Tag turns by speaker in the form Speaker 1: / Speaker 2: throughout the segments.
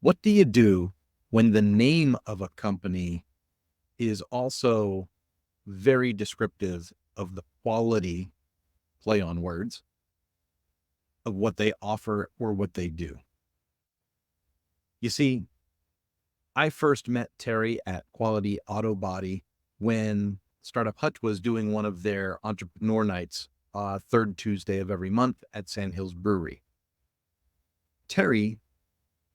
Speaker 1: What do you do when the name of a company is also very descriptive of the quality, play on words, of what they offer or what they do? You see, I first met Terry at Quality Auto Body when Startup Hutch was doing one of their entrepreneur nights, third Tuesday of every month at Sand Hills Brewery. Terry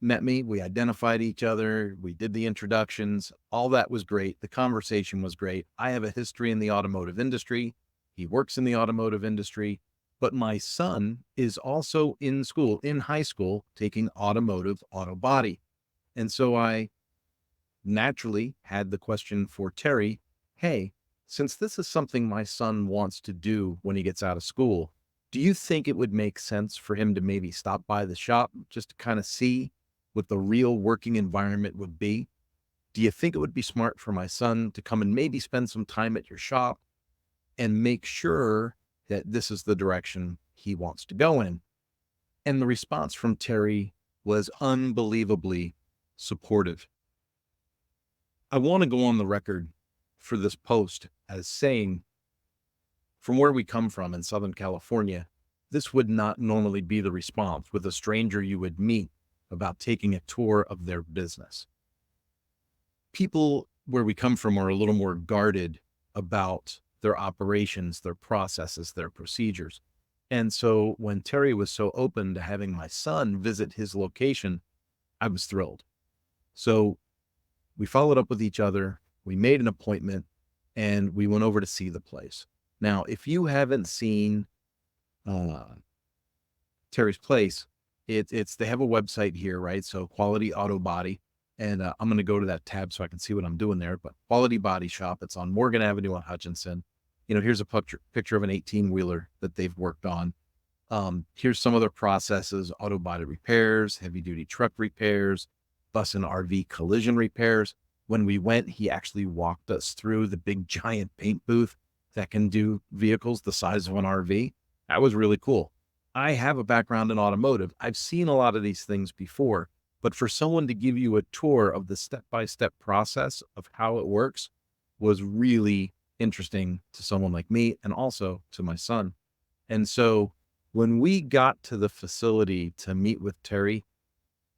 Speaker 1: met me, we identified each other, we did the introductions, all that was great. The conversation was great. I have a history in the automotive industry. He works in the automotive industry, but my son is also in school, in high school, taking automotive auto body. And so I naturally had the question for Terry, hey, since this is something my son wants to do when he gets out of school, do you think it would make sense for him to maybe stop by the shop just to kind of see what the real working environment would be? Do you think it would be smart for my son to come and maybe spend some time at your shop and make sure that this is the direction he wants to go in? And the response from Terry was unbelievably supportive. I want to go on the record for this post as saying, from where we come from in Southern California, this would not normally be the response with a stranger you would meet about taking a tour of their business. People where we come from are a little more guarded about their operations, their processes, their procedures. And so when Terry was so open to having my son visit his location, I was thrilled. So we followed up with each other, we made an appointment, and we went over to see the place. Now, if you haven't seen Terry's place, it's they have a website here, right? So Quality Auto Body, and I'm going to go to that tab so I can see what I'm doing there. But Quality Body Shop, it's on Morgan Avenue in Hutchinson. Here's a picture of an 18-wheeler that they've worked on. Here's some of their processes: auto body repairs, heavy duty truck repairs, bus and RV collision repairs. When we went, he actually walked us through the big giant paint booth that can do vehicles the size of an RV. That was really cool. I have a background in automotive. I've seen a lot of these things before, but for someone to give you a tour of the step-by-step process of how it works was really interesting to someone like me and also to my son. And so when we got to the facility to meet with Terry,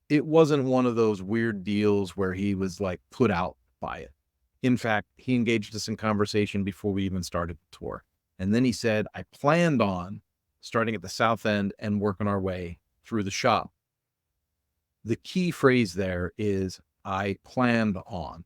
Speaker 1: it wasn't one of those weird deals where he was like put out by it. In fact, he engaged us in conversation before we even started the tour. And then he said, I planned on starting at the south end and working our way through the shop. The key phrase there is, I planned on.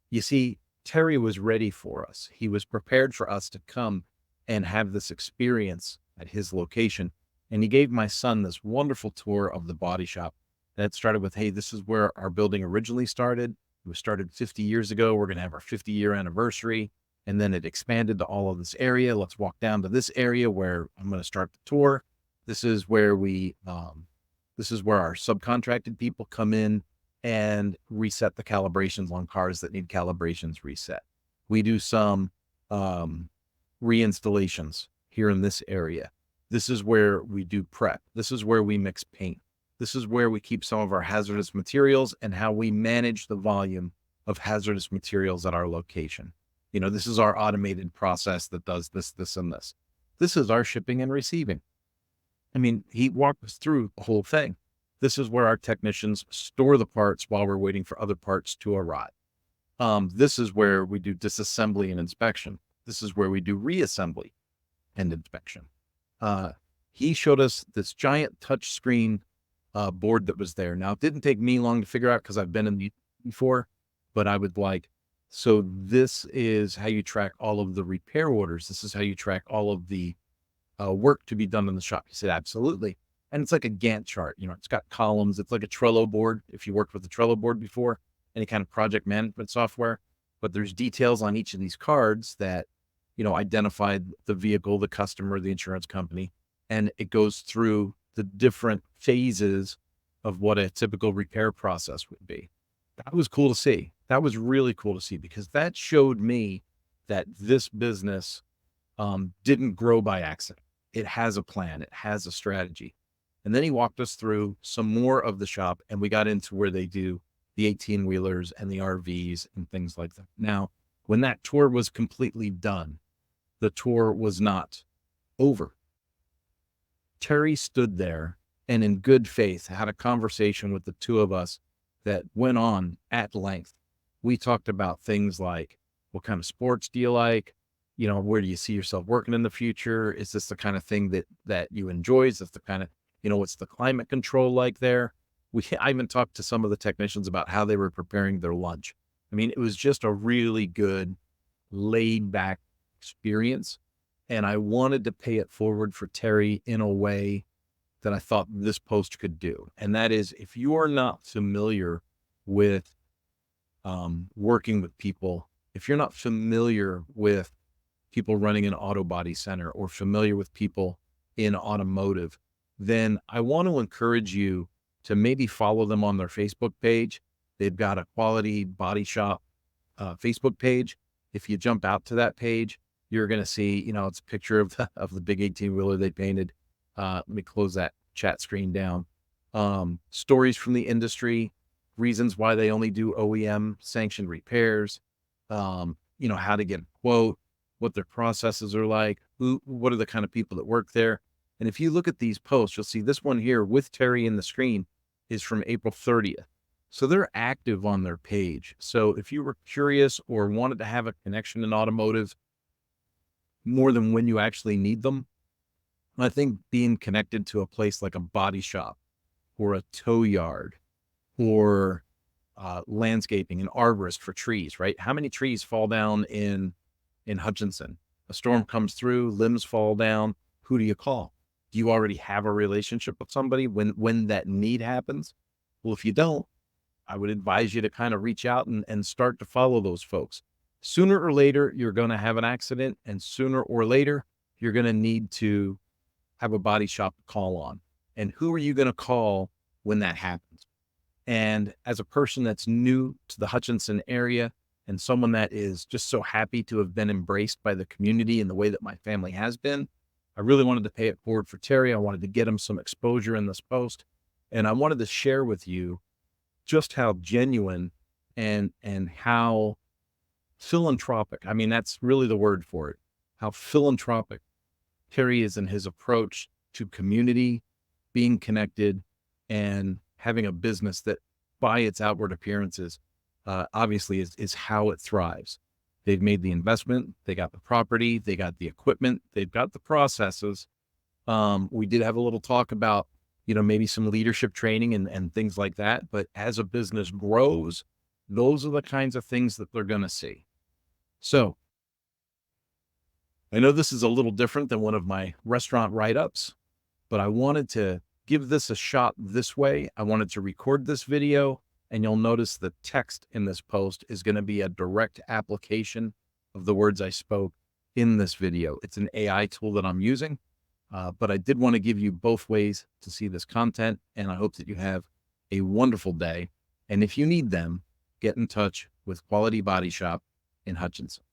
Speaker 1: You see, Terry was ready for us. He was prepared for us to come and have this experience at his location. And he gave my son this wonderful tour of the body shop. That started with, hey, this is where our building originally started. It was started 50 years ago. We're going to have our 50-year anniversary. And then it expanded to all of this area. Let's walk down to this area where I'm going to start the tour. This is where this is where our subcontracted people come in and reset the calibrations on cars that need calibrations reset. We do some reinstallations here in this area. This is where we do prep. This is where we mix paint. This is where we keep some of our hazardous materials and how we manage the volume of hazardous materials at our location. This is our automated process that does this, this, and this. This is our shipping and receiving. I mean, he walked us through the whole thing. This is where our technicians store the parts while we're waiting for other parts to arrive. This is where we do disassembly and inspection. This is where we do reassembly and inspection. He showed us this giant touch screen board that was there. Now, it didn't take me long to figure out because I've been in these before, but I would like, so this is how you track all of the repair orders. This is how you track all of the work to be done in the shop. He said, absolutely. And it's like a Gantt chart. It's got columns. It's like a Trello board. If you worked with a Trello board before, any kind of project management software, but there's details on each of these cards that, identify the vehicle, the customer, the insurance company, and it goes through the different phases of what a typical repair process would be. That was cool to see. That was really cool to see because that showed me that this business didn't grow by accident. It has a plan. It has a strategy. And then he walked us through some more of the shop, and we got into where they do the 18-wheelers and the RVs and things like that. Now, when that tour was completely done, the tour was not over. Terry stood there and in good faith had a conversation with the two of us that went on at length. We talked about things like, what kind of sports do you like? Where do you see yourself working in the future? Is this the kind of thing that you enjoy? Is this the kind of, what's the climate control like there? I even talked to some of the technicians about how they were preparing their lunch. I mean, it was just a really good, laid back experience. And I wanted to pay it forward for Terry in a way that I thought this post could do. And that is, if you are not familiar with working with people, if you're not familiar with people running an auto body center or familiar with people in automotive, then I want to encourage you to maybe follow them on their Facebook page. They've got a Quality Body Shop Facebook page. If you jump out to that page, you're going to see, it's a picture of the big 18-wheeler they painted. Let me close that chat screen down. Stories from the industry, reasons why they only do OEM sanctioned repairs, how to get a quote, what their processes are like, what are the kind of people that work there. And if you look at these posts, you'll see this one here with Terry in the screen is from April 30th. So they're active on their page. So if you were curious or wanted to have a connection in automotive more than when you actually need them, I think being connected to a place like a body shop or a tow yard or landscaping, an arborist for trees, right? How many trees fall down in Hutchinson? A storm comes through, limbs fall down. Who do you call? Do you already have a relationship with somebody when that need happens? Well, if you don't, I would advise you to kind of reach out and start to follow those folks. Sooner or later, you're going to have an accident, and sooner or later, you're going to need to have a body shop to call on. And who are you going to call when that happens? And as a person that's new to the Hutchinson area and someone that is just so happy to have been embraced by the community in the way that my family has been, I really wanted to pay it forward for Terry. I wanted to get him some exposure in this post. And I wanted to share with you just how genuine and how philanthropic, I mean, that's really the word for it, how philanthropic Terry is in his approach to community, being connected, and having a business that by its outward appearances, obviously is how it thrives. They've made the investment, they got the property, they got the equipment, they've got the processes. We did have a little talk about, maybe some leadership training and things like that. But as a business grows, those are the kinds of things that they're going to see. So I know this is a little different than one of my restaurant write-ups, but I wanted to give this a shot this way. I wanted to record this video, and you'll notice the text in this post is going to be a direct application of the words I spoke in this video. It's an AI tool that I'm using, but I did want to give you both ways to see this content, and I hope that you have a wonderful day. And if you need them, get in touch with Quality Body Shop in Hutchinson.